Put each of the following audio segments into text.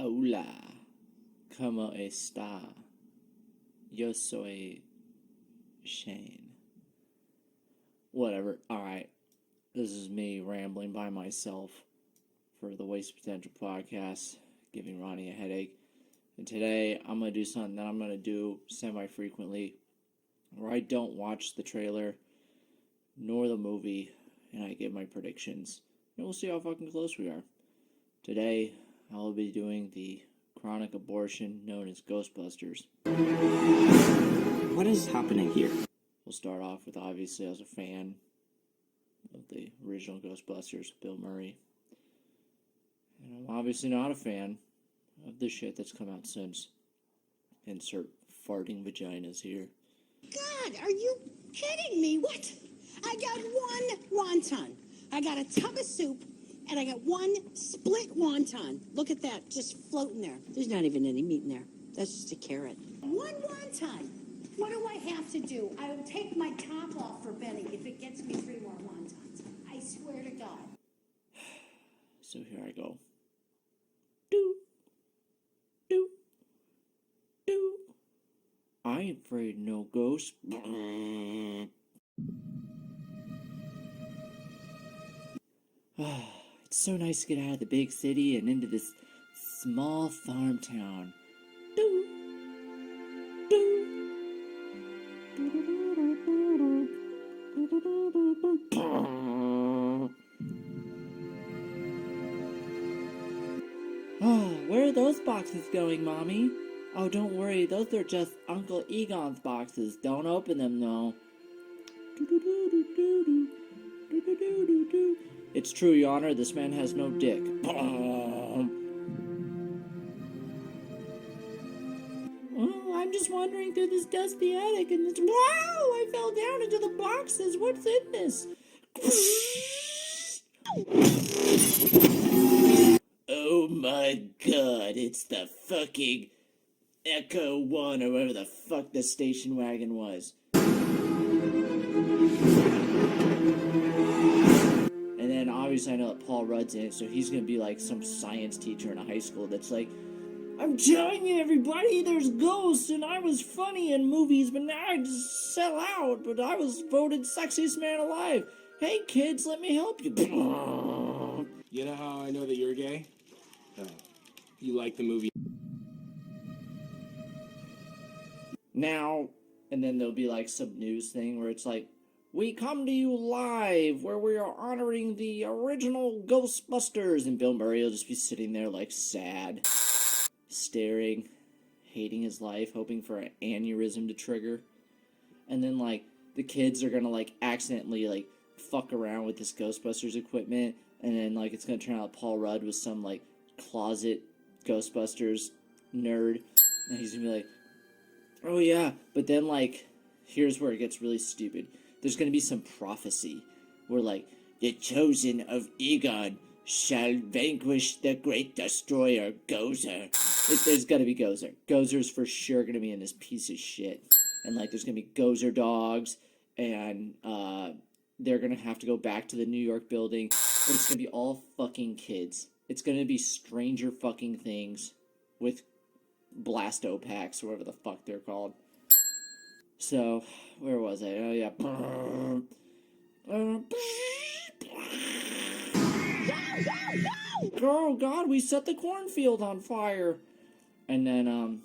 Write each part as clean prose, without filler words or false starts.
Hola, ¿cómo está? Yo soy Shane. Whatever, alright. This is me rambling by myself for the Waste Potential podcast, giving Ronnie a headache. And today, I'm going to do something that I'm going to do semi-frequently, where I don't watch the trailer, nor the movie, and I give my predictions. And we'll see how fucking close we are. Today, I'll be doing the chronic abortion known as Ghostbusters. What is happening here? We'll start off with, obviously, as a fan of the original Ghostbusters, Bill Murray. And I'm obviously not a fan of the shit that's come out since. Insert farting vaginas here. God, are you kidding me? What? I got one wonton. I got a tub of soup, and I got one split wonton. Look at that, just floating there. There's not even any meat in there. That's just a carrot. One wonton. What do I have to do? I will take my top off for Benny if it gets me 3 more wontons. I swear to God. So here I go. Do. Do. Do. I ain't afraid of no ghost. It's so nice to get out of the big city and into this small farm town. Do. Do. Oh, where are those boxes going, Mommy? Oh, don't worry, those are just Uncle Egon's boxes. Don't open them, though. It's true, Your Honor, this man has no dick. Oh, I'm just wandering through this dusty attic and it's... Wow! I fell down into the boxes. What's in this? Oh my god, it's the fucking Echo 1 or whatever the fuck the station wagon was. And then obviously I know that Paul Rudd's in it, so he's gonna be like some science teacher in a high school that's like, I'm telling you everybody, there's ghosts, and I was funny in movies, but now I just sell out, but I was voted sexiest man alive. Hey kids, let me help you. You know how I know that you're gay? You like the movie. Now, and then there'll be like some news thing where it's like, we come to you live where we are honoring the original Ghostbusters, and Bill Murray will just be sitting there like sad, staring, hating his life, hoping for an aneurysm to trigger. And then like the kids are gonna like accidentally like fuck around with this Ghostbusters equipment, and then like it's gonna turn out Paul Rudd was some like closet Ghostbusters nerd, and he's gonna be like, oh yeah, but then like here's where it gets really stupid. There's gonna be some prophecy where like the chosen of Egon shall vanquish the great destroyer Gozer. There's gotta be Gozer. Gozer's for sure gonna be in this piece of shit, and like there's gonna be Gozer dogs, and they're gonna have to go back to the New York building, but it's gonna be all fucking kids. It's gonna be Stranger fucking Things with Blasto packs, or whatever the fuck they're called. So, where was I? Oh, yeah. Oh, God, we set the cornfield on fire. And then,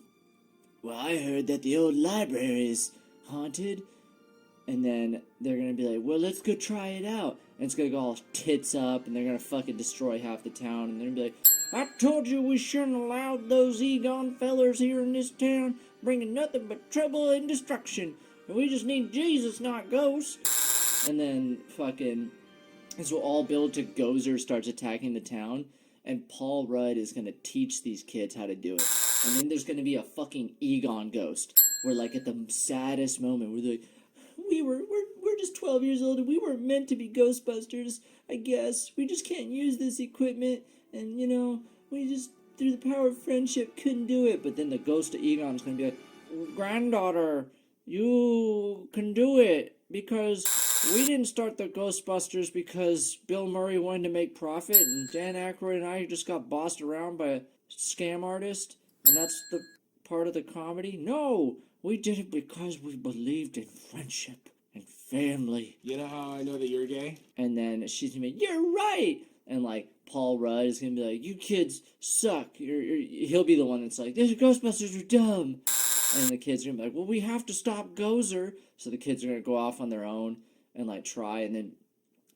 well, I heard that the old library is haunted. And then they're gonna be like, well, let's go try it out. And it's gonna go all tits up, and they're gonna fucking destroy half the town. And they're gonna be like, I told you we shouldn't allow those Egon fellers here in this town bringing nothing but trouble and destruction. And we just need Jesus, not ghosts. And then fucking, this will all build to Gozer starts attacking the town. And Paul Rudd is gonna teach these kids how to do it. And then there's gonna be a fucking Egon ghost. Where like at the saddest moment, we're like, we're just 12 years old and we weren't meant to be Ghostbusters, I guess. We just can't use this equipment, and you know, we just, through the power of friendship, couldn't do it. But then the ghost of Egon's gonna be like, granddaughter, you can do it, because we didn't start the Ghostbusters because Bill Murray wanted to make profit, and Dan Aykroyd and I just got bossed around by a scam artist, and that's the part of the comedy. No, we did it because we believed in friendship and family. You know how I know that you're gay? And then she's gonna be, you're right. And like Paul Rudd is gonna be like, you kids suck. He'll be the one that's like, these Ghostbusters are dumb. And the kids are gonna be like, well, we have to stop Gozer. So the kids are gonna go off on their own and like try, and then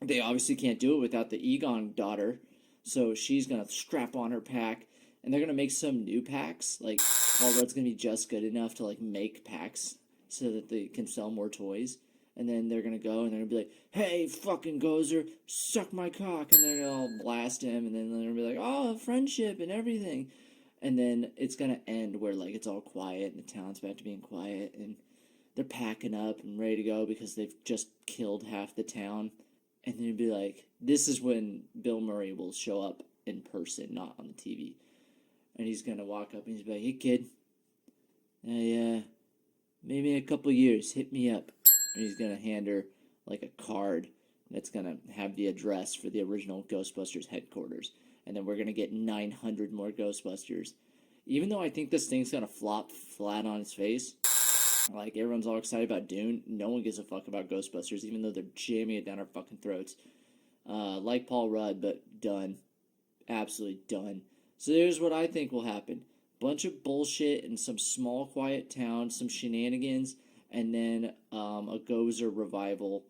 they obviously can't do it without the Egon daughter. So she's gonna strap on her pack, and they're gonna make some new packs. Like Paul Rudd's gonna be just good enough to like make packs so that they can sell more toys. And then they're gonna go and they're gonna be like, hey, fucking Gozer, suck my cock. And they're gonna all blast him, and then they're gonna be like, oh, friendship and everything. And then it's gonna end where like it's all quiet and the town's back to being quiet, and they're packing up and ready to go because they've just killed half the town. And then it'd be like, this is when Bill Murray will show up in person, not on the TV. And he's gonna walk up and he's like, hey kid, maybe in a couple years, hit me up. And he's gonna hand her like a card that's gonna have the address for the original Ghostbusters headquarters. And then we're gonna get 900 more Ghostbusters. Even though I think this thing's gonna flop flat on its face, like everyone's all excited about Dune, no one gives a fuck about Ghostbusters, even though they're jamming it down our fucking throats. Like Paul Rudd, but done. Absolutely done. So here's what I think will happen. Bunch of bullshit in some small quiet town, some shenanigans, and then a Gozer revival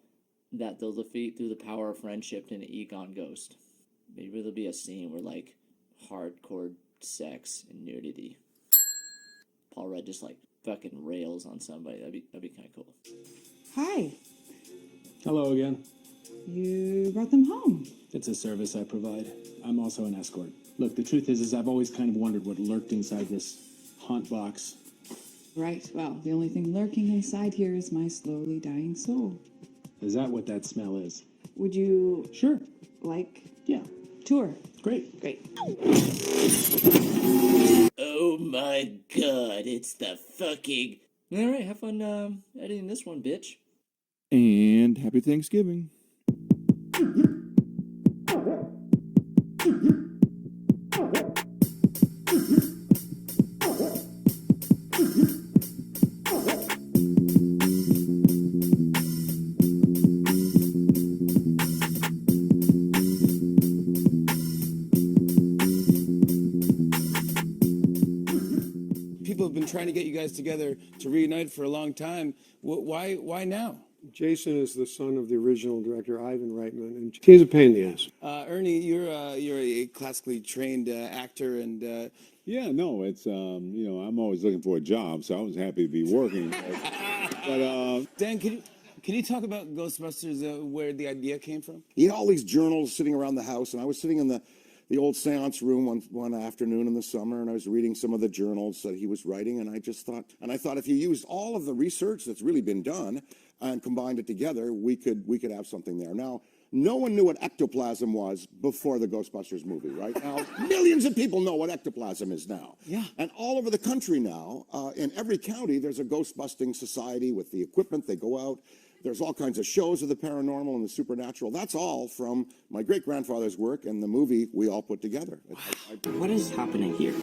that they'll defeat through the power of friendship and an Egon ghost. Maybe there'll be a scene where like hardcore sex and nudity. Paul Rudd just like fucking rails on somebody. That'd be kind of cool. Hi. Hello again. You brought them home. It's a service I provide. I'm also an escort. Look, the truth is I've always kind of wondered what lurked inside this haunt box. Right. Well, the only thing lurking inside here is my slowly dying soul. Is that what that smell is? Would you Sure. like Yeah. tour? Great. Great. Oh my god, it's the fucking... Alright, have fun editing this one, bitch. And happy Thanksgiving. People have been trying to get you guys together to reunite for a long time. Why now? Jason is the son of the original director, Ivan Reitman, and he's a pain in the ass. Ernie, you're a classically trained actor, and Yeah, no, it's, I'm always looking for a job, so I was happy to be working. But Dan, can you talk about Ghostbusters, where the idea came from? He had all these journals sitting around the house, and I was sitting in the old seance room one afternoon in the summer, and I was reading some of the journals that he was writing, and I thought if you used all of the research that's really been done and combined it together, we could have something there. Now, no one knew what ectoplasm was before the Ghostbusters movie, right? Now, millions of people know what ectoplasm is now. Yeah. And all over the country now, in every county, there's a ghost-busting society with the equipment. They go out. There's all kinds of shows of the paranormal and the supernatural. That's all from my great-grandfather's work and the movie we all put together. What is happening here?